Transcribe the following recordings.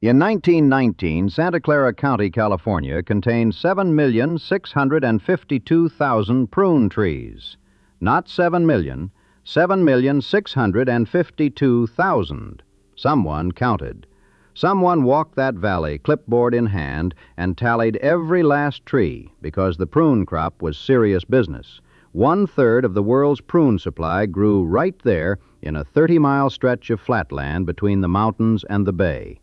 In 1919, Santa Clara County, California, contained 7,652,000 prune trees. Not 7 million, 7,652,000. Someone counted. Someone walked that valley, clipboard in hand, and tallied every last tree, because the prune crop was serious business. 1/3 of the world's prune supply grew right there in a 30-mile stretch of flatland between the mountains and the bay.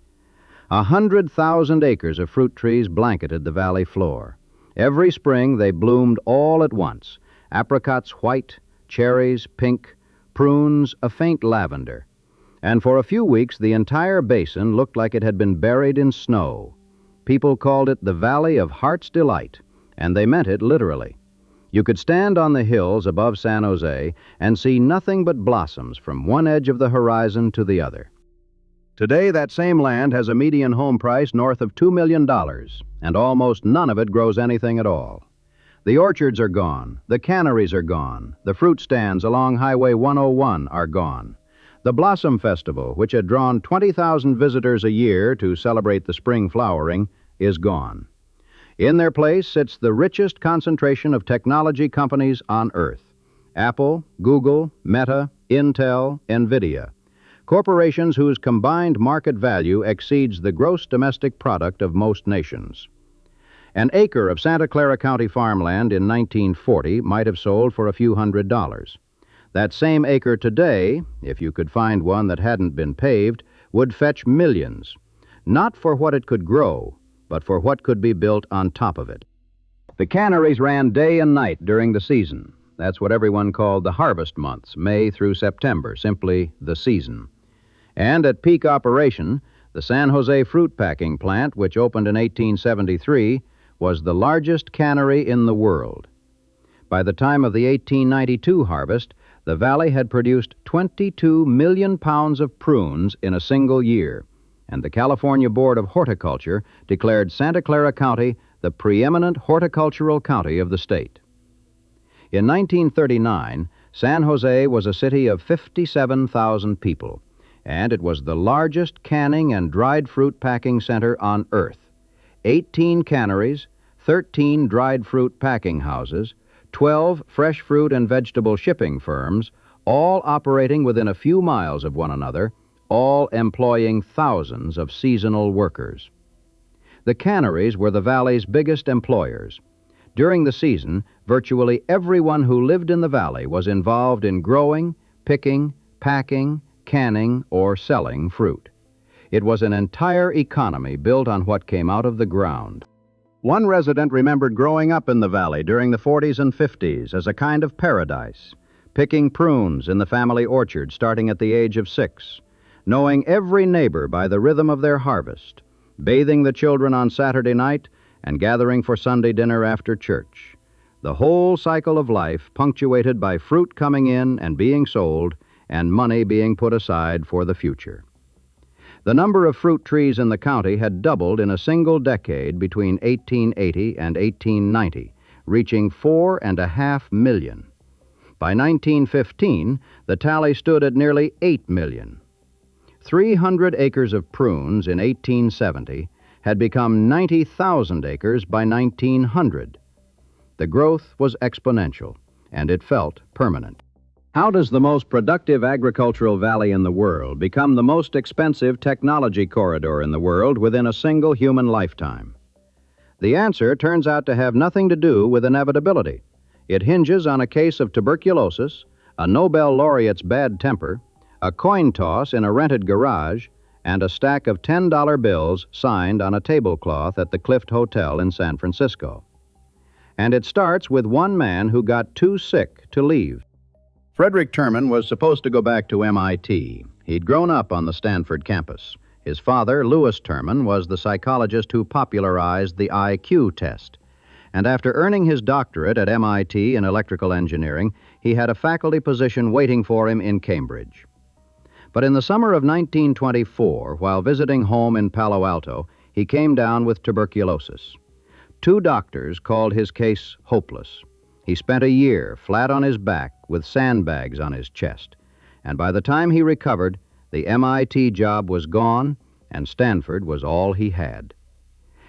100,000 acres of fruit trees blanketed the valley floor. Every spring they bloomed all at once, apricots white, cherries pink, prunes a faint lavender. And for a few weeks the entire basin looked like it had been buried in snow. People called it the Valley of Heart's Delight, and they meant it literally. You could stand on the hills above San Jose and see nothing but blossoms from one edge of the horizon to the other. Today, that same land has a median home price north of $2 million, and almost none of it grows anything at all. The orchards are gone, the canneries are gone, the fruit stands along Highway 101 are gone. The Blossom Festival, which had drawn 20,000 visitors a year to celebrate the spring flowering, is gone. In their place sits the richest concentration of technology companies on Earth: Apple, Google, Meta, Intel, NVIDIA. Corporations whose combined market value exceeds the gross domestic product of most nations. An acre of Santa Clara County farmland in 1940 might have sold for a few $100s. That same acre today, if you could find one that hadn't been paved, would fetch millions, not for what it could grow, but for what could be built on top of it. The canneries ran day and night during the season. That's what everyone called the harvest months, May through September, simply the season. And at peak operation, the San Jose fruit packing plant, which opened in 1873, was the largest cannery in the world. By the time of the 1892 harvest, the valley had produced 22 million pounds of prunes in a single year, and the California Board of Horticulture declared Santa Clara County the preeminent horticultural county of the state. In 1939, San Jose was a city of 57,000 people, and it was the largest canning and dried fruit packing center on Earth. 18 canneries, 13 dried fruit packing houses, 12 fresh fruit and vegetable shipping firms, all operating within a few miles of one another, all employing thousands of seasonal workers. The canneries were the valley's biggest employers. During the season, virtually everyone who lived in the valley was involved in growing, picking, packing, canning, or selling fruit. It was an entire economy built on what came out of the ground. One resident remembered growing up in the valley during the 40s and 50s as a kind of paradise, picking prunes in the family orchard starting at the age of 6, knowing every neighbor by the rhythm of their harvest, bathing the children on Saturday night, and gathering for Sunday dinner after church. The whole cycle of life punctuated by fruit coming in and being sold, and money being put aside for the future. The number of fruit trees in the county had doubled in a single decade between 1880 and 1890, reaching 4.5 million. By 1915, the tally stood at nearly 8 million. 300 acres of prunes in 1870 had become 90,000 acres by 1900. The growth was exponential, and it felt permanent. How does the most productive agricultural valley in the world become the most expensive technology corridor in the world within a single human lifetime? The answer turns out to have nothing to do with inevitability. It hinges on a case of tuberculosis, a Nobel laureate's bad temper, a coin toss in a rented garage, and a stack of $10 bills signed on a tablecloth at the Clift Hotel in San Francisco. And it starts with one man who got too sick to leave. Frederick Terman was supposed to go back to MIT. He'd grown up on the Stanford campus. His father, Louis Terman, was the psychologist who popularized the IQ test. And after earning his doctorate at MIT in electrical engineering, he had a faculty position waiting for him in Cambridge. But in the summer of 1924, while visiting home in Palo Alto, he came down with tuberculosis. 2 doctors called his case hopeless. He spent a year flat on his back with sandbags on his chest, and by the time he recovered, the MIT job was gone, and Stanford was all he had.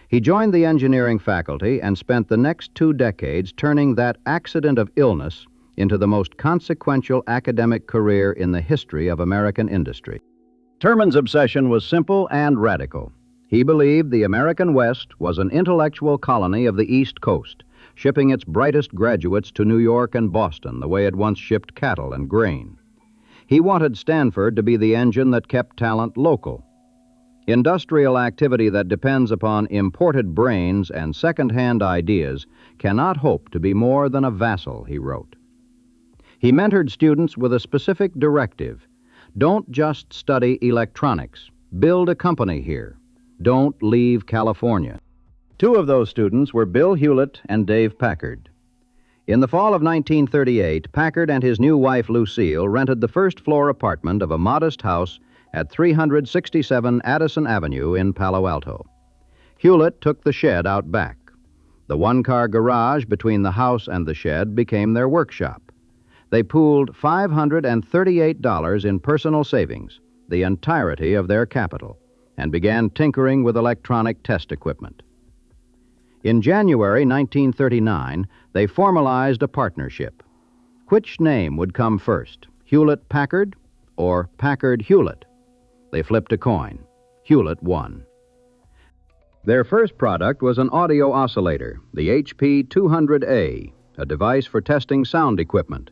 He joined the engineering faculty and spent the next 2 decades turning that accident of illness into the most consequential academic career in the history of American industry. Terman's obsession was simple and radical. He believed the American West was an intellectual colony of the East Coast, shipping its brightest graduates to New York and Boston the way it once shipped cattle and grain. He wanted Stanford to be the engine that kept talent local. Industrial activity that depends upon imported brains and second-hand ideas cannot hope to be more than a vassal, he wrote. He mentored students with a specific directive. Don't just study electronics. Build a company here. Don't leave California. 2 of those students were Bill Hewlett and Dave Packard. In the fall of 1938, Packard and his new wife, Lucille, rented the first-floor apartment of a modest house at 367 Addison Avenue in Palo Alto. Hewlett took the shed out back. The 1-car garage between the house and the shed became their workshop. They pooled $538 in personal savings, the entirety of their capital, and began tinkering with electronic test equipment. In January 1939, they formalized a partnership. Which name would come first, Hewlett-Packard or Packard-Hewlett? They flipped a coin. Hewlett won. Their first product was an audio oscillator, the HP 200A, a device for testing sound equipment.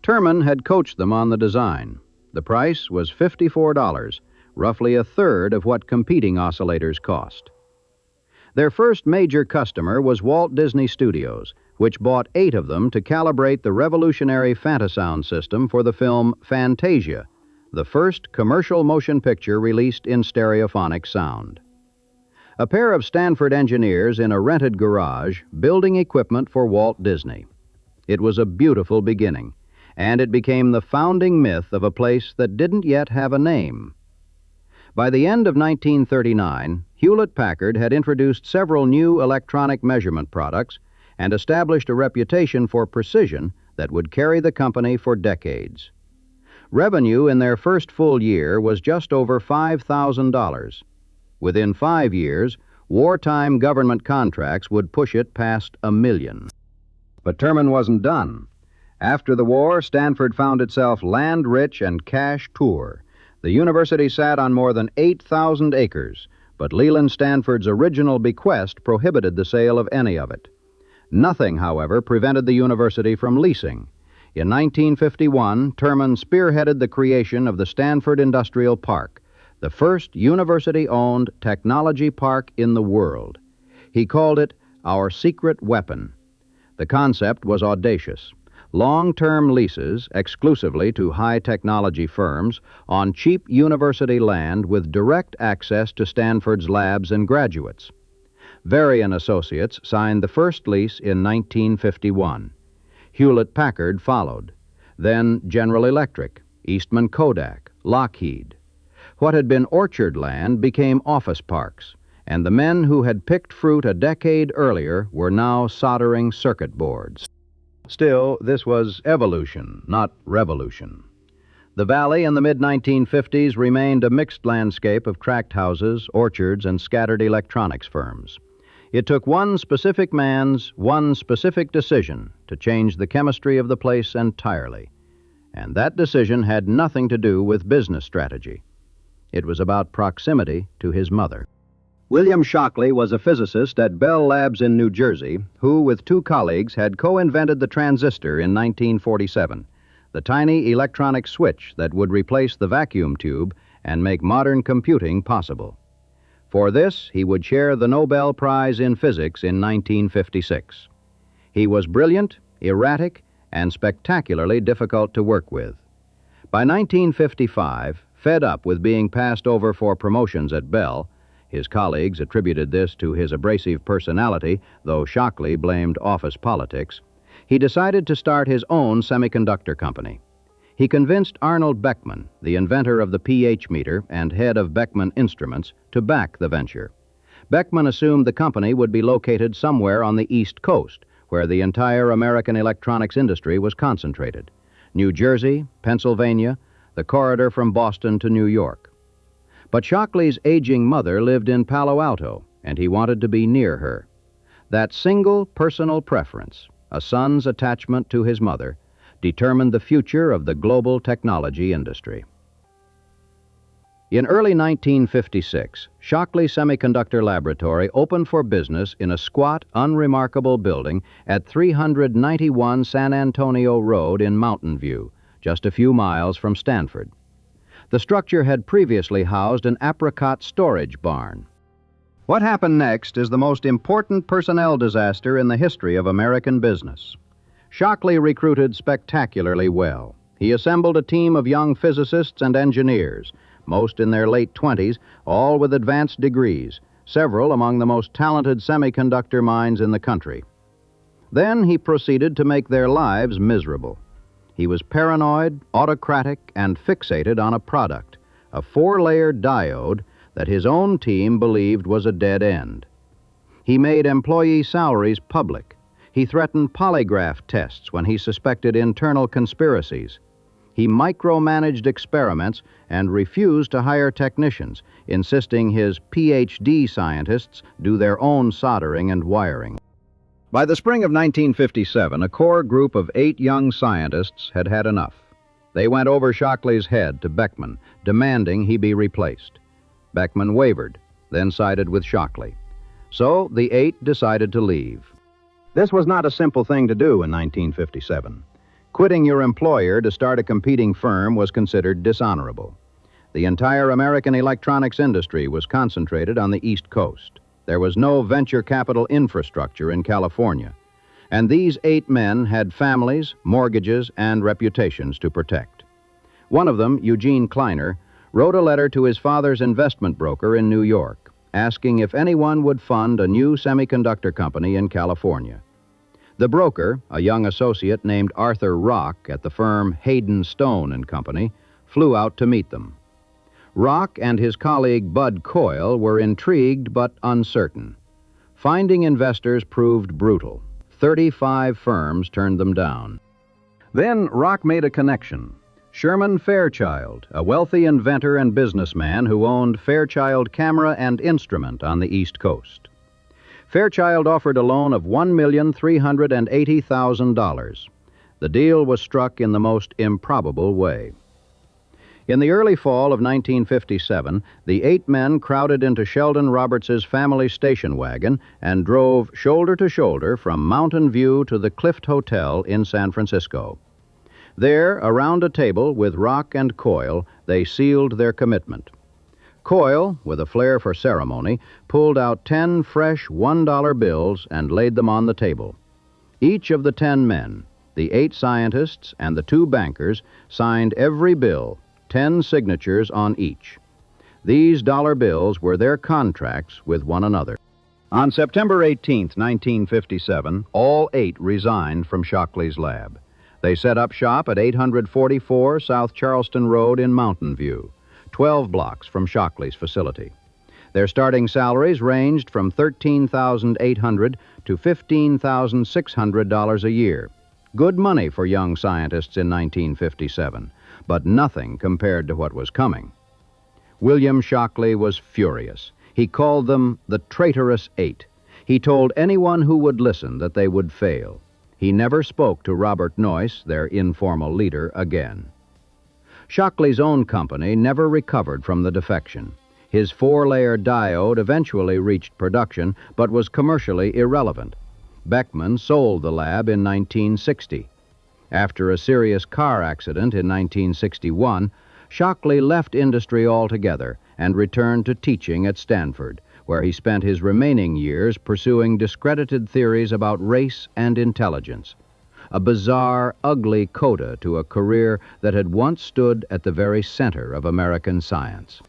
Terman had coached them on the design. The price was $54, roughly a third of what competing oscillators cost. Their first major customer was Walt Disney Studios, which bought 8 of them to calibrate the revolutionary Fantasound system for the film Fantasia, the first commercial motion picture released in stereophonic sound. A pair of Stanford engineers in a rented garage building equipment for Walt Disney. It was a beautiful beginning, and it became the founding myth of a place that didn't yet have a name. By the end of 1939, Hewlett-Packard had introduced several new electronic measurement products and established a reputation for precision that would carry the company for decades. Revenue in their first full year was just over $5,000. Within 5 years, wartime government contracts would push it past $1 million. But Terman wasn't done. After the war, Stanford found itself land-rich and cash-poor. The university sat on more than 8,000 acres, but Leland Stanford's original bequest prohibited the sale of any of it. Nothing, however, prevented the university from leasing. In 1951, Terman spearheaded the creation of the Stanford Industrial Park, the first university-owned technology park in the world. He called it our secret weapon. The concept was audacious. Long-term leases exclusively to high-technology firms on cheap university land with direct access to Stanford's labs and graduates. Varian Associates signed the first lease in 1951. Hewlett-Packard followed. Then General Electric, Eastman Kodak, Lockheed. What had been orchard land became office parks, and the men who had picked fruit a decade earlier were now soldering circuit boards. Still, this was evolution, not revolution. The valley in the mid-1950s remained a mixed landscape of tract houses, orchards, and scattered electronics firms. It took one specific man's one specific decision to change the chemistry of the place entirely. And that decision had nothing to do with business strategy. It was about proximity to his mother. William Shockley was a physicist at Bell Labs in New Jersey who, with 2 colleagues, had co-invented the transistor in 1947, the tiny electronic switch that would replace the vacuum tube and make modern computing possible. For this, he would share the Nobel Prize in Physics in 1956. He was brilliant, erratic, and spectacularly difficult to work with. By 1955, fed up with being passed over for promotions at Bell, his colleagues attributed this to his abrasive personality, though Shockley blamed office politics, he decided to start his own semiconductor company. He convinced Arnold Beckman, the inventor of the pH meter and head of Beckman Instruments, to back the venture. Beckman assumed the company would be located somewhere on the East Coast, where the entire American electronics industry was concentrated: New Jersey, Pennsylvania, the corridor from Boston to New York. But Shockley's aging mother lived in Palo Alto, and he wanted to be near her. That single personal preference, a son's attachment to his mother, determined the future of the global technology industry. In early 1956, Shockley Semiconductor Laboratory opened for business in a squat, unremarkable building at 391 San Antonio Road in Mountain View, just a few miles from Stanford. The structure had previously housed an apricot storage barn. What happened next is the most important personnel disaster in the history of American business. Shockley recruited spectacularly well. He assembled a team of young physicists and engineers, most in their late 20s, all with advanced degrees, several among the most talented semiconductor minds in the country. Then he proceeded to make their lives miserable. He was paranoid, autocratic, and fixated on a product, a 4-layer diode that his own team believed was a dead end. He made employee salaries public. He threatened polygraph tests when he suspected internal conspiracies. He micromanaged experiments and refused to hire technicians, insisting his PhD scientists do their own soldering and wiring. By the spring of 1957, a core group of 8 young scientists had had enough. They went over Shockley's head to Beckman, demanding he be replaced. Beckman wavered, then sided with Shockley. So the 8 decided to leave. This was not a simple thing to do in 1957. Quitting your employer to start a competing firm was considered dishonorable. The entire American electronics industry was concentrated on the East Coast. There was no venture capital infrastructure in California. And these 8 men had families, mortgages, and reputations to protect. One of them, Eugene Kleiner, wrote a letter to his father's investment broker in New York, asking if anyone would fund a new semiconductor company in California. The broker, a young associate named Arthur Rock at the firm Hayden Stone and Company, flew out to meet them. Rock and his colleague Bud Coyle were intrigued but uncertain. Finding investors proved brutal. 35 firms turned them down. Then Rock made a connection. Sherman Fairchild, a wealthy inventor and businessman who owned Fairchild Camera and Instrument on the East Coast. Fairchild offered a loan of $1,380,000. The deal was struck in the most improbable way. In the early fall of 1957, the 8 men crowded into Sheldon Roberts's family station wagon and drove shoulder to shoulder from Mountain View to the Clift Hotel in San Francisco. There, around a table with Rock and Coyle, they sealed their commitment. Coyle, with a flair for ceremony, pulled out 10 fresh $1 bills and laid them on the table. Each of the 10 men, the 8 scientists and the 2 bankers, signed every bill, 10 signatures on each. These dollar bills were their contracts with one another. On September 18, 1957, all 8 resigned from Shockley's lab. They set up shop at 844 South Charleston Road in Mountain View, 12 blocks from Shockley's facility. Their starting salaries ranged from $13,800 to $15,600 a year. Good money for young scientists in 1957, but nothing compared to what was coming. William Shockley was furious. He called them the traitorous 8. He told anyone who would listen that they would fail. He never spoke to Robert Noyce, their informal leader, again. Shockley's own company never recovered from the defection. His 4-layer diode eventually reached production, but was commercially irrelevant. Beckman sold the lab in 1960. After a serious car accident in 1961, Shockley left industry altogether and returned to teaching at Stanford, where he spent his remaining years pursuing discredited theories about race and intelligence. A bizarre, ugly coda to a career that had once stood at the very center of American science.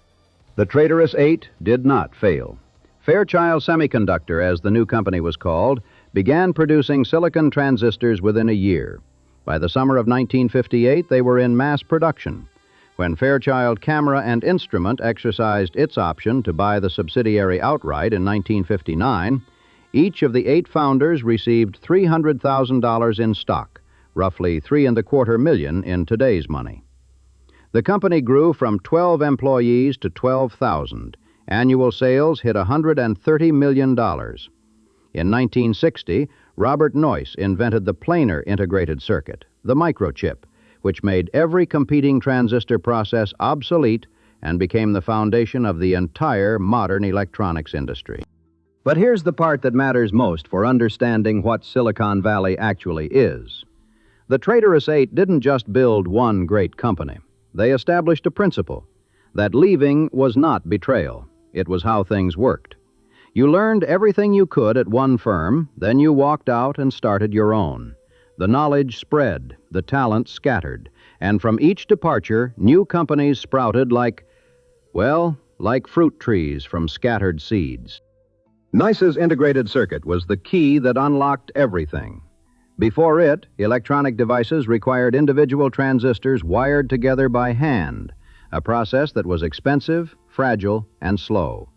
The traitorous 8 did not fail. Fairchild Semiconductor, as the new company was called, began producing silicon transistors within a year. By the summer of 1958, they were in mass production. When Fairchild Camera and Instrument exercised its option to buy the subsidiary outright in 1959, each of the 8 founders received $300,000 in stock, roughly $3.25 million in today's money. The company grew from 12 employees to 12,000. Annual sales hit $130 million. In 1960, Robert Noyce invented the planar integrated circuit, the microchip, which made every competing transistor process obsolete and became the foundation of the entire modern electronics industry. But here's the part that matters most for understanding what Silicon Valley actually is. The Traitorous Eight didn't just build one great company. They established a principle that leaving was not betrayal. It was how things worked. You learned everything you could at one firm, then you walked out and started your own. The knowledge spread, the talent scattered, and from each departure, new companies sprouted like fruit trees from scattered seeds. Noyce's integrated circuit was the key that unlocked everything. Before it, electronic devices required individual transistors wired together by hand, a process that was expensive, fragile, and slow.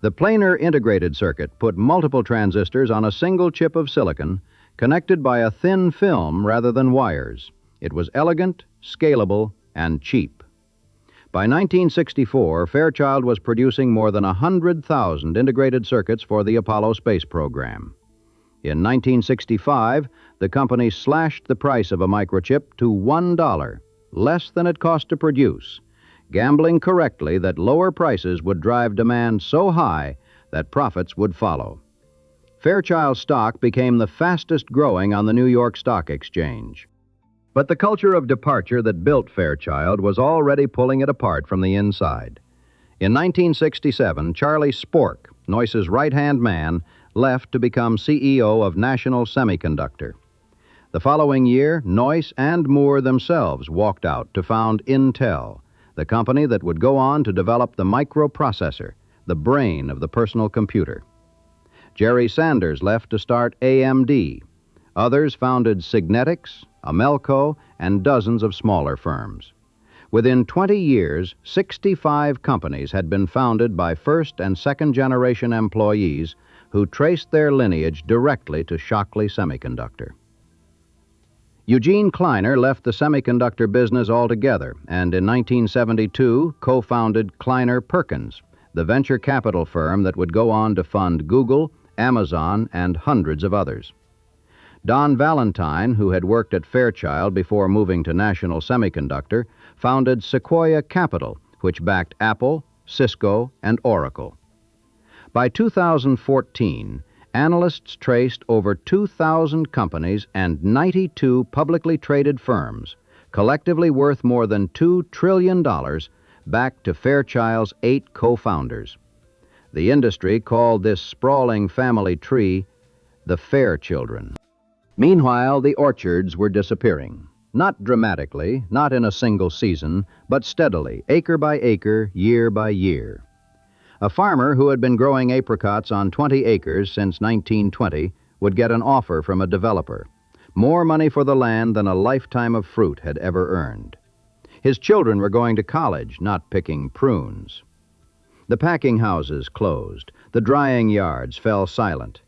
The planar integrated circuit put multiple transistors on a single chip of silicon, connected by a thin film rather than wires. It was elegant, scalable, and cheap. By 1964, Fairchild was producing more than 100,000 integrated circuits for the Apollo space program. In 1965, the company slashed the price of a microchip to $1, less than it cost to produce, gambling correctly that lower prices would drive demand so high that profits would follow. Fairchild stock became the fastest growing on the New York Stock Exchange. But the culture of departure that built Fairchild was already pulling it apart from the inside. In 1967, Charlie Spork, Noyce's right-hand man, left to become CEO of National Semiconductor. The following year, Noyce and Moore themselves walked out to found Intel, the company that would go on to develop the microprocessor, the brain of the personal computer. Jerry Sanders left to start AMD. Others founded Signetics, Amelco, and dozens of smaller firms. Within 20 years, 65 companies had been founded by first- and second-generation employees who traced their lineage directly to Shockley Semiconductor. Eugene Kleiner left the semiconductor business altogether and in 1972 co-founded Kleiner Perkins, the venture capital firm that would go on to fund Google, Amazon, and hundreds of others. Don Valentine, who had worked at Fairchild before moving to National Semiconductor, founded Sequoia Capital, which backed Apple, Cisco, and Oracle. By 2014, analysts traced over 2,000 companies and 92 publicly traded firms, collectively worth more than $2 trillion, back to Fairchild's 8 co-founders. The industry called this sprawling family tree the Fairchildren. Meanwhile, the orchards were disappearing. Not dramatically, not in a single season, but steadily, acre by acre, year by year. A farmer who had been growing apricots on 20 acres since 1920 would get an offer from a developer, more money for the land than a lifetime of fruit had ever earned. His children were going to college, not picking prunes. The packing houses closed. The drying yards fell silent.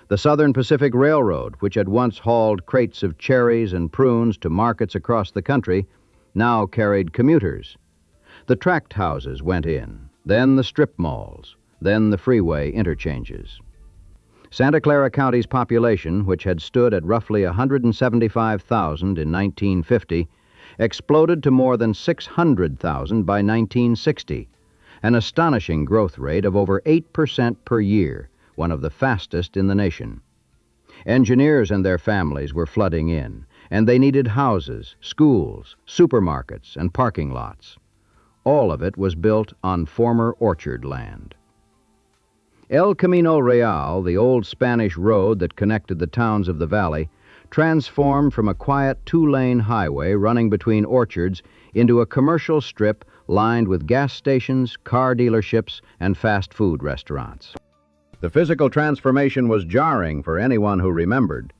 The Southern Pacific Railroad, which had once hauled crates of cherries and prunes to markets across the country, now carried commuters. The tract houses went in, then the strip malls, then the freeway interchanges. Santa Clara County's population, which had stood at roughly 175,000 in 1950, exploded to more than 600,000 by 1960, an astonishing growth rate of over 8% per year, one of the fastest in the nation. Engineers and their families were flooding in, and they needed houses, schools, supermarkets, and parking lots. All of it was built on former orchard land. El Camino Real, the old Spanish road that connected the towns of the valley, transformed from a quiet 2-lane highway running between orchards into a commercial strip lined with gas stations, car dealerships, and fast food restaurants. The physical transformation was jarring for anyone who remembered.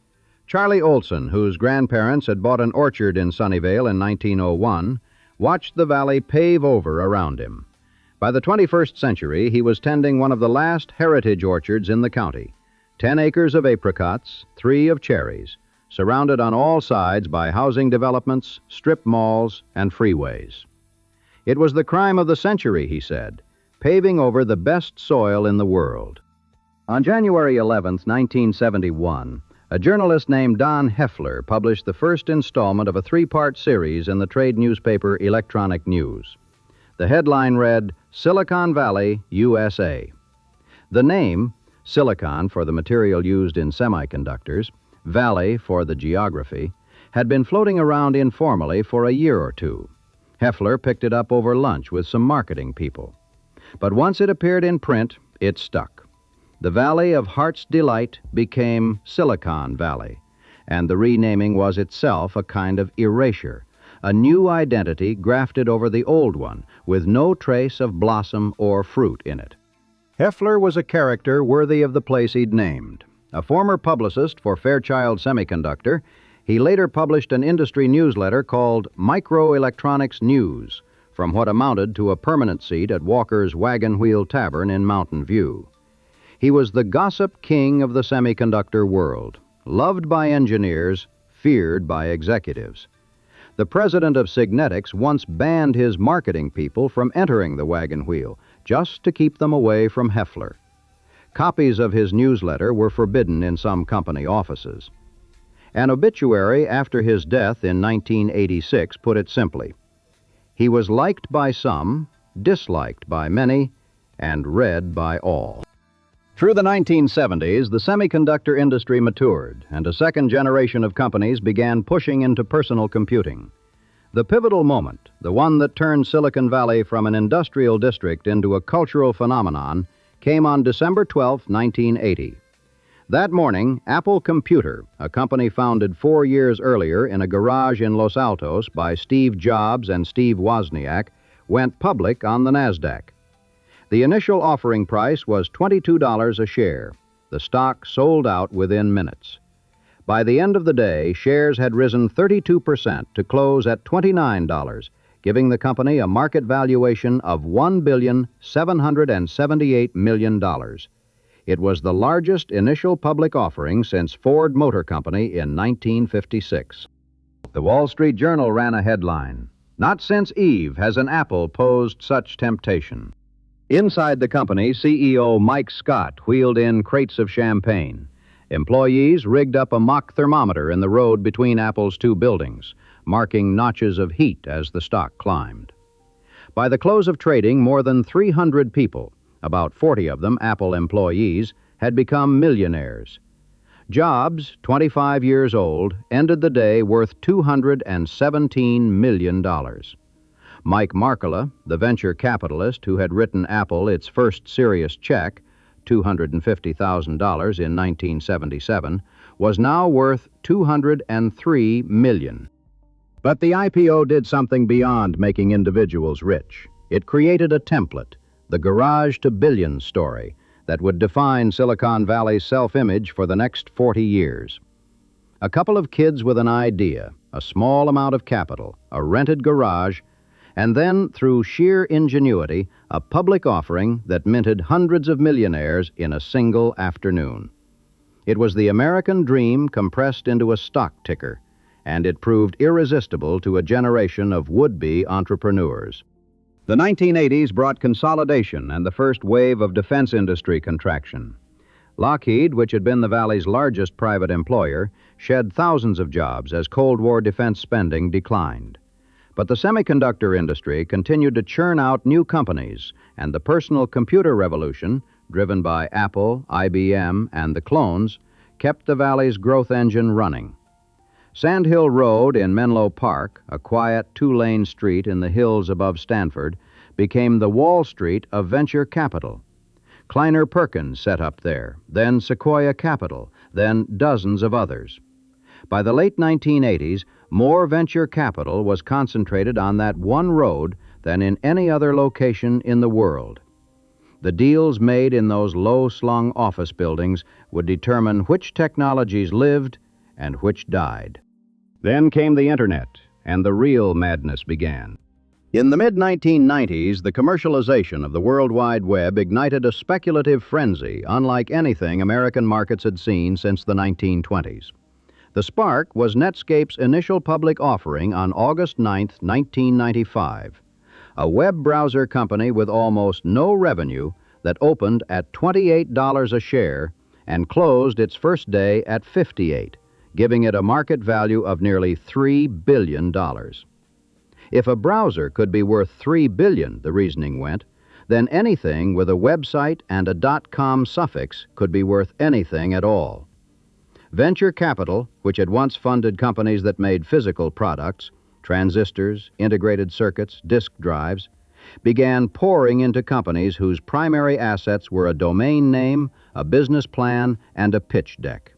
Charlie Olson, whose grandparents had bought an orchard in Sunnyvale in 1901, watched the valley pave over around him. By the 21st century, he was tending one of the last heritage orchards in the county, 10 acres of apricots, 3 of cherries, surrounded on all sides by housing developments, strip malls, and freeways. It was the crime of the century, he said, paving over the best soil in the world. On January 11, 1971, a journalist named Don Heffler published the first installment of a three-part series in the trade newspaper Electronic News. The headline read, Silicon Valley, USA. The name, silicon for the material used in semiconductors, valley for the geography, had been floating around informally for a year or two. Heffler picked it up over lunch with some marketing people. But once it appeared in print, it stuck. The Valley of Heart's Delight became Silicon Valley, and the renaming was itself a kind of erasure, a new identity grafted over the old one, with no trace of blossom or fruit in it. Heffler was a character worthy of the place he'd named. A former publicist for Fairchild Semiconductor, he later published an industry newsletter called Microelectronics News, from what amounted to a permanent seat at Walker's Wagon Wheel Tavern in Mountain View. He was the gossip king of the semiconductor world, loved by engineers, feared by executives. The president of Signetics once banned his marketing people from entering the wagon wheel, just to keep them away from Heffler. Copies of his newsletter were forbidden in some company offices. An obituary after his death in 1986 put it simply, he was liked by some, disliked by many, and read by all. Through the 1970s, the semiconductor industry matured, and a second generation of companies began pushing into personal computing. The pivotal moment, the one that turned Silicon Valley from an industrial district into a cultural phenomenon, came on December 12, 1980. That morning, Apple Computer, a company founded 4 years earlier in a garage in Los Altos by Steve Jobs and Steve Wozniak, went public on the NASDAQ. The initial offering price was $22 a share. The stock sold out within minutes. By the end of the day, shares had risen 32% to close at $29, giving the company a market valuation of $1,778 million. It was the largest initial public offering since Ford Motor Company in 1956. The Wall Street Journal ran a headline, "Not since Eve has an apple posed such temptation." Inside the company, CEO Mike Scott wheeled in crates of champagne. Employees rigged up a mock thermometer in the road between Apple's two buildings, marking notches of heat as the stock climbed. By the close of trading, more than 300 people, about 40 of them Apple employees, had become millionaires. Jobs, 25 years old, ended the day worth $217 million. Mike Markkula, the venture capitalist who had written Apple its first serious check, $250,000 in 1977, was now worth $203 million. But the IPO did something beyond making individuals rich. It created a template, the garage to billions story, that would define Silicon Valley's self-image for the next 40 years. A couple of kids with an idea, a small amount of capital, a rented garage, and then, through sheer ingenuity, a public offering that minted hundreds of millionaires in a single afternoon. It was the American dream compressed into a stock ticker, and it proved irresistible to a generation of would-be entrepreneurs. The 1980s brought consolidation and the first wave of defense industry contraction. Lockheed, which had been the Valley's largest private employer, shed thousands of jobs as Cold War defense spending declined. But the semiconductor industry continued to churn out new companies, and the personal computer revolution, driven by Apple, IBM, and the clones, kept the Valley's growth engine running. Sand Hill Road in Menlo Park, a quiet two-lane street in the hills above Stanford, became the Wall Street of venture capital. Kleiner Perkins set up there, then Sequoia Capital, then dozens of others. By the late 1980s, more venture capital was concentrated on that one road than in any other location in the world. The deals made in those low-slung office buildings would determine which technologies lived and which died. Then came the Internet, and the real madness began. In the mid-1990s, the commercialization of the World Wide Web ignited a speculative frenzy unlike anything American markets had seen since the 1920s. The spark was Netscape's initial public offering on August 9, 1995. a web browser company with almost no revenue that opened at $28 a share and closed its first day at $58, giving it a market value of nearly $3 billion. If a browser could be worth $3 billion, the reasoning went, then anything with a website and a .com suffix could be worth anything at all. Venture capital, which had once funded companies that made physical products, transistors, integrated circuits, disk drives, began pouring into companies whose primary assets were a domain name, a business plan, and a pitch deck.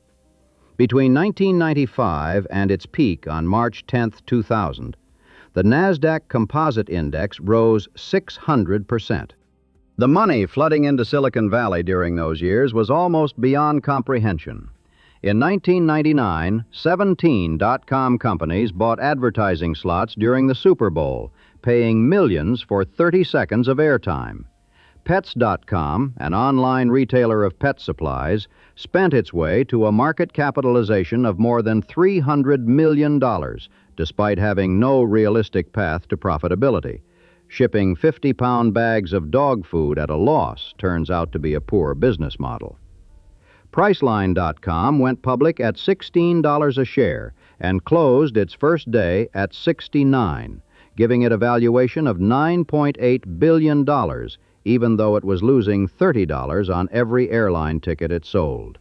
Between 1995 and its peak on March 10, 2000, the NASDAQ Composite Index rose 600%. The money flooding into Silicon Valley during those years was almost beyond comprehension. In 1999, 17 .com companies bought advertising slots during the Super Bowl, paying millions for 30 seconds of airtime. Pets.com, an online retailer of pet supplies, spent its way to a market capitalization of more than $300 million, despite having no realistic path to profitability. Shipping 50-pound bags of dog food at a loss turns out to be a poor business model. Priceline.com went public at $16 a share and closed its first day at $69, giving it a valuation of $9.8 billion, even though it was losing $30 on every airline ticket it sold.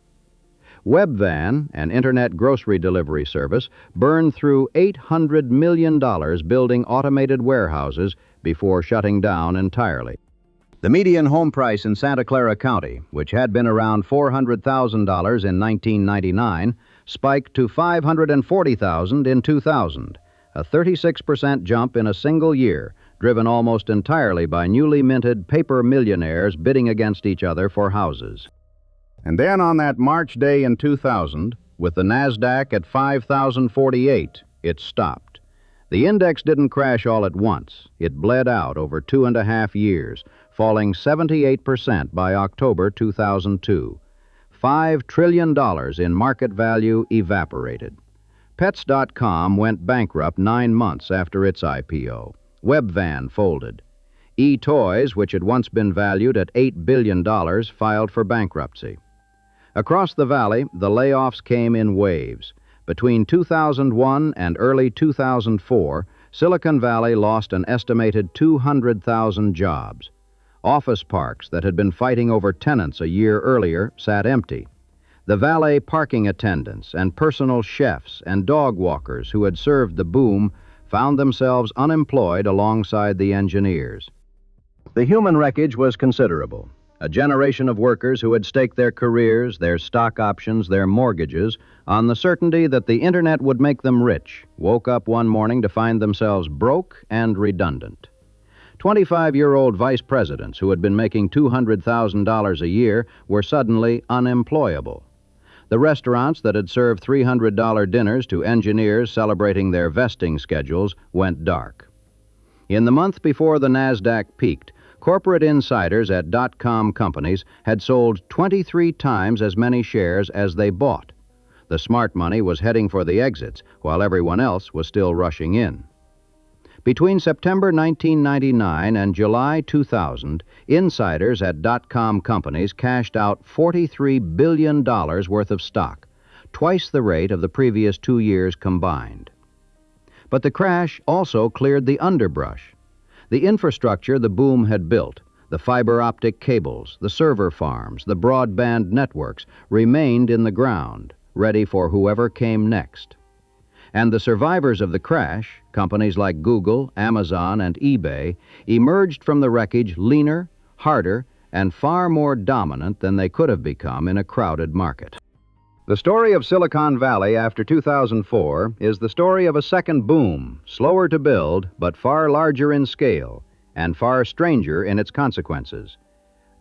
Webvan, an internet grocery delivery service, burned through $800 million building automated warehouses before shutting down entirely. The median home price in Santa Clara County, which had been around $400,000 in 1999, spiked to $540,000 in 2000, a 36% jump in a single year, driven almost entirely by newly minted paper millionaires bidding against each other for houses. And then on that March day in 2000, with the NASDAQ at 5,048, it stopped. The index didn't crash all at once. It bled out over 2.5 years, falling 78% by October 2002. $5 trillion in market value evaporated. Pets.com went bankrupt 9 months after its IPO. Webvan folded. eToys, which had once been valued at $8 billion, filed for bankruptcy. Across the valley, the layoffs came in waves. Between 2001 and early 2004, Silicon Valley lost an estimated 200,000 jobs. Office parks that had been fighting over tenants a year earlier sat empty. The valet parking attendants and personal chefs and dog walkers who had served the boom found themselves unemployed alongside the engineers. The human wreckage was considerable. A generation of workers who had staked their careers, their stock options, their mortgages on the certainty that the Internet would make them rich woke up one morning to find themselves broke and redundant. 25-year-old vice presidents who had been making $200,000 a year were suddenly unemployable. The restaurants that had served $300 dinners to engineers celebrating their vesting schedules went dark. In the month before the NASDAQ peaked, corporate insiders at .com companies had sold 23 times as many shares as they bought. The smart money was heading for the exits, while everyone else was still rushing in. Between September 1999 and July 2000, insiders at .com companies cashed out $43 billion worth of stock, twice the rate of the previous 2 years combined. But the crash also cleared the underbrush. The infrastructure the boom had built, the fiber optic cables, the server farms, the broadband networks, remained in the ground, ready for whoever came next. And the survivors of the crash, companies like Google, Amazon, and eBay, emerged from the wreckage leaner, harder, and far more dominant than they could have become in a crowded market. The story of Silicon Valley after 2004 is the story of a second boom, slower to build, but far larger in scale, and far stranger in its consequences.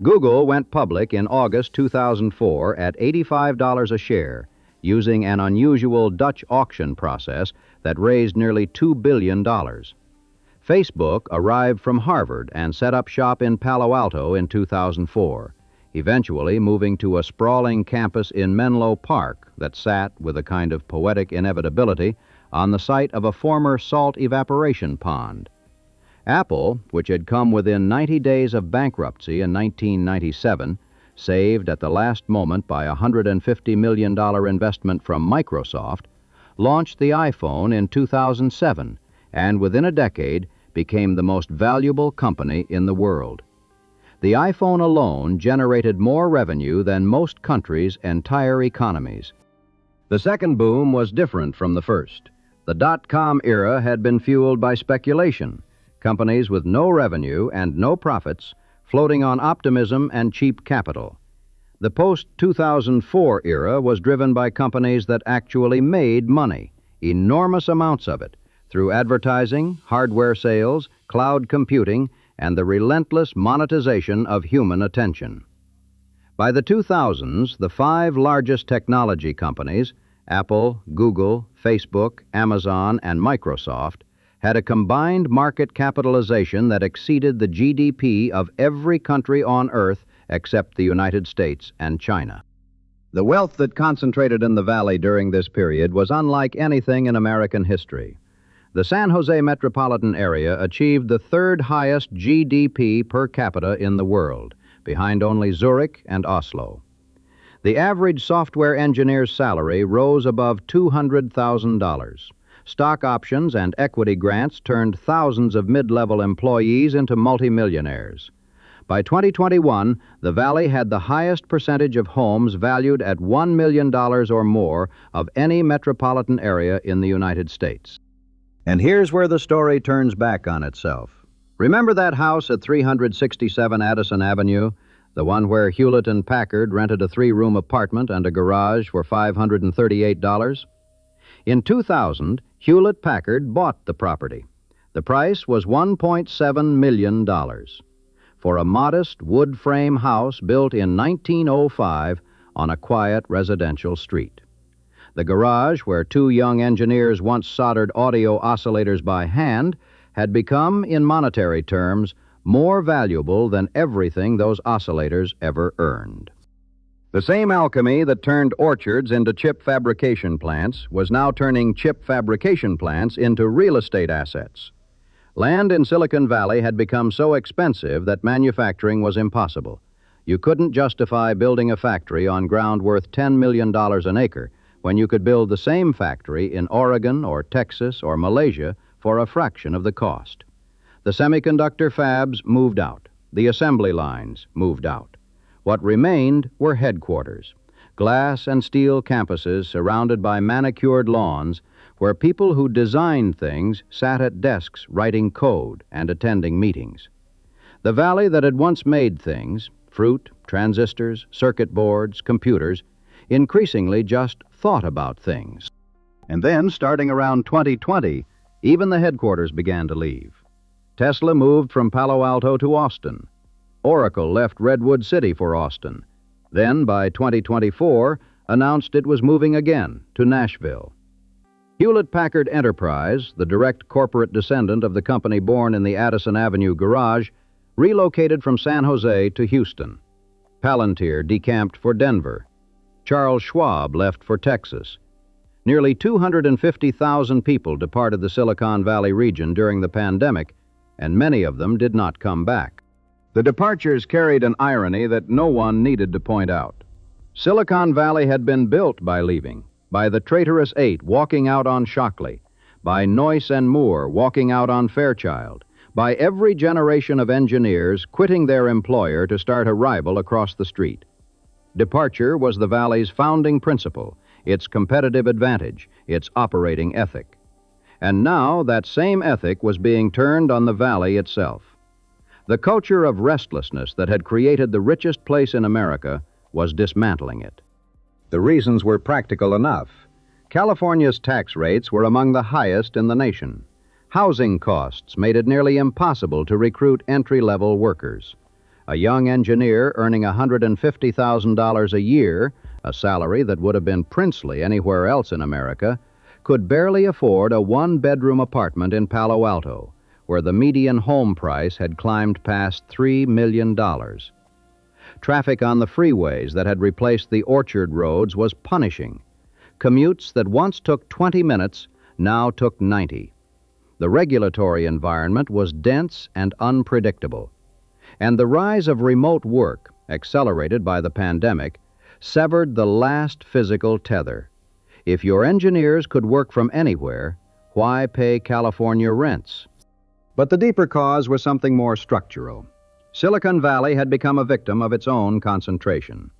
Google went public in August 2004 at $85 a share, using an unusual Dutch auction process that raised nearly $2 billion. Facebook arrived from Harvard and set up shop in Palo Alto in 2004. Eventually moving to a sprawling campus in Menlo Park that sat, with a kind of poetic inevitability, on the site of a former salt evaporation pond. Apple, which had come within 90 days of bankruptcy in 1997, saved at the last moment by a $150 million investment from Microsoft, launched the iPhone in 2007 and within a decade became the most valuable company in the world. The iPhone alone generated more revenue than most countries' entire economies. The second boom was different from the first. The dot-com era had been fueled by speculation, companies with no revenue and no profits floating on optimism and cheap capital. The post-2004 era was driven by companies that actually made money, enormous amounts of it, through advertising, hardware sales, cloud computing, and the relentless monetization of human attention. By the 2000s, the 5 largest technology companies, Apple, Google, Facebook, Amazon, and Microsoft, had a combined market capitalization that exceeded the GDP of every country on Earth except the United States and China. The wealth that concentrated in the valley during this period was unlike anything in American history. The San Jose metropolitan area achieved the 3rd highest GDP per capita in the world, behind only Zurich and Oslo. The average software engineer's salary rose above $200,000. Stock options and equity grants turned thousands of mid-level employees into multimillionaires. By 2021, the Valley had the highest percentage of homes valued at $1 million or more of any metropolitan area in the United States. And here's where the story turns back on itself. Remember that house at 367 Addison Avenue, the one where Hewlett and Packard rented a 3-room apartment and a garage for $538? In 2000, Hewlett Packard bought the property. The price was $1.7 million for a modest wood frame house built in 1905 on a quiet residential street. The garage, where 2 young engineers once soldered audio oscillators by hand, had become, in monetary terms, more valuable than everything those oscillators ever earned. The same alchemy that turned orchards into chip fabrication plants was now turning chip fabrication plants into real estate assets. Land in Silicon Valley had become so expensive that manufacturing was impossible. You couldn't justify building a factory on ground worth $10 million an acre when you could build the same factory in Oregon or Texas or Malaysia for a fraction of the cost. The semiconductor fabs moved out. The assembly lines moved out. What remained were headquarters, glass and steel campuses surrounded by manicured lawns where people who designed things sat at desks writing code and attending meetings. The valley that had once made things, fruit, transistors, circuit boards, computers, increasingly just thought about things. And then, starting around 2020, even the headquarters began to leave. Tesla moved from Palo Alto to Austin. Oracle left Redwood City for Austin. Then, by 2024, announced it was moving again to Nashville. Hewlett Packard Enterprise, the direct corporate descendant of the company born in the Addison Avenue garage, relocated from San Jose to Houston. Palantir decamped for Denver. Charles Schwab left for Texas. Nearly 250,000 people departed the Silicon Valley region during the pandemic, and many of them did not come back. The departures carried an irony that no one needed to point out. Silicon Valley had been built by leaving, by the traitorous 8 walking out on Shockley, by Noyce and Moore walking out on Fairchild, by every generation of engineers quitting their employer to start a rival across the street. Departure was the Valley's founding principle, its competitive advantage, its operating ethic. And now that same ethic was being turned on the Valley itself. The culture of restlessness that had created the richest place in America was dismantling it. The reasons were practical enough. California's tax rates were among the highest in the nation. Housing costs made it nearly impossible to recruit entry-level workers. A young engineer earning $150,000 a year, a salary that would have been princely anywhere else in America, could barely afford a 1-bedroom apartment in Palo Alto, where the median home price had climbed past $3 million. Traffic on the freeways that had replaced the orchard roads was punishing. Commutes that once took 20 minutes now took 90. The regulatory environment was dense and unpredictable. And the rise of remote work, accelerated by the pandemic, severed the last physical tether. If your engineers could work from anywhere, why pay California rents? But the deeper cause was something more structural. Silicon Valley had become a victim of its own concentration.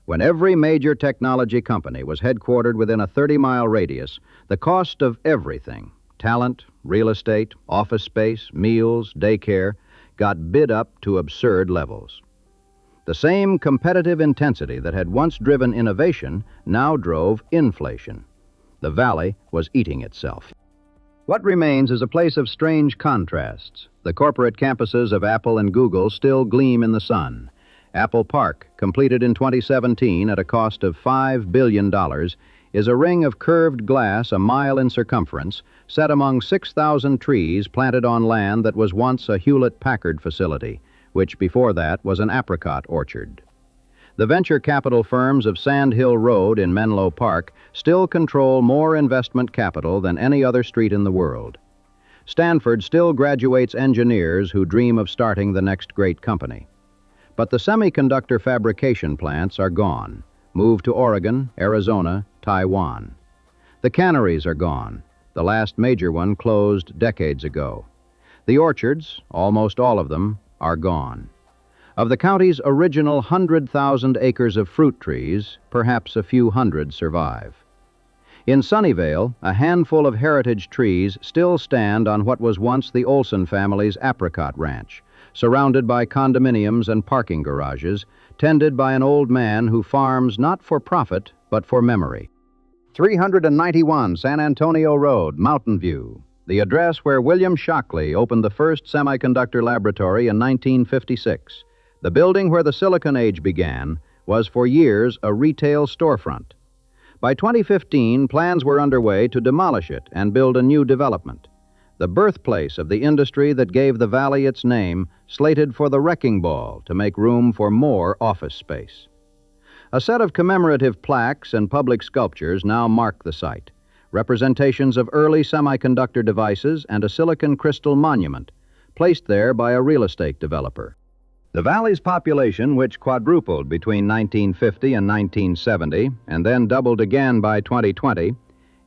When every major technology company was headquartered within a 30-mile radius, the cost of everything, talent, real estate, office space, meals, daycare, got bid up to absurd levels. The same competitive intensity that had once driven innovation now drove inflation. The valley was eating itself. What remains is a place of strange contrasts. The corporate campuses of Apple and Google still gleam in the sun. Apple Park, completed in 2017 at a cost of $5 billion, is a ring of curved glass a mile in circumference, set among 6,000 trees planted on land that was once a Hewlett Packard facility, which before that was an apricot orchard. The venture capital firms of Sand Hill Road in Menlo Park still control more investment capital than any other street in the world. Stanford still graduates engineers who dream of starting the next great company. But the semiconductor fabrication plants are gone, moved to Oregon, Arizona, Taiwan. The canneries are gone. The last major one closed decades ago. The orchards, almost all of them, are gone. Of the county's original 100,000 acres of fruit trees, perhaps a few hundred survive. In Sunnyvale, a handful of heritage trees still stand on what was once the Olson family's apricot ranch, surrounded by condominiums and parking garages, tended by an old man who farms not for profit, but for memory. 391 San Antonio Road, Mountain View, the address where William Shockley opened the first semiconductor laboratory in 1956. The building where the Silicon Age began was for years a retail storefront. By 2015, plans were underway to demolish it and build a new development. The birthplace of the industry that gave the valley its name, slated for the wrecking ball to make room for more office space. A set of commemorative plaques and public sculptures now mark the site, representations of early semiconductor devices and a silicon crystal monument, placed there by a real estate developer. The valley's population, which quadrupled between 1950 and 1970, and then doubled again by 2020,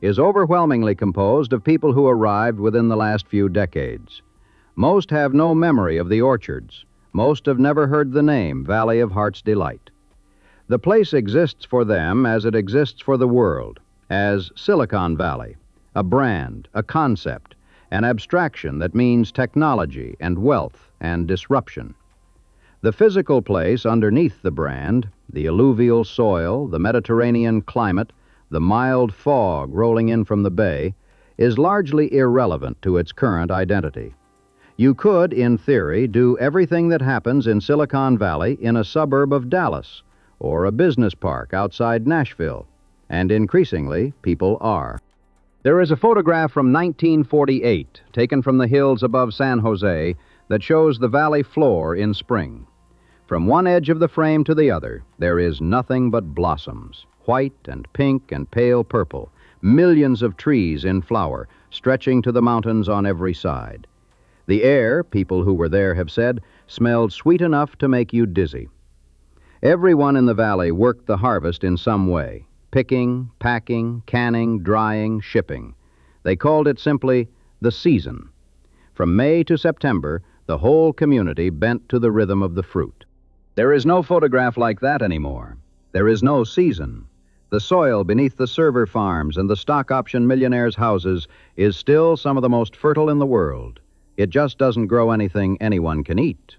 is overwhelmingly composed of people who arrived within the last few decades. Most have no memory of the orchards. Most have never heard the name Valley of Heart's Delight. The place exists for them as it exists for the world, as Silicon Valley, a brand, a concept, an abstraction that means technology and wealth and disruption. The physical place underneath the brand, the alluvial soil, the Mediterranean climate, the mild fog rolling in from the bay, is largely irrelevant to its current identity. You could, in theory, do everything that happens in Silicon Valley in a suburb of Dallas or a business park outside Nashville, and increasingly, people are. There is a photograph from 1948, taken from the hills above San Jose, that shows the valley floor in spring. From one edge of the frame to the other, there is nothing but blossoms, white and pink and pale purple, millions of trees in flower, stretching to the mountains on every side. The air, people who were there have said, smelled sweet enough to make you dizzy. Everyone in the valley worked the harvest in some way, picking, packing, canning, drying, shipping. They called it simply the season. From May to September, the whole community bent to the rhythm of the fruit. There is no photograph like that anymore. There is no season. The soil beneath the server farms and the stock option millionaires' houses is still some of the most fertile in the world. It just doesn't grow anything anyone can eat.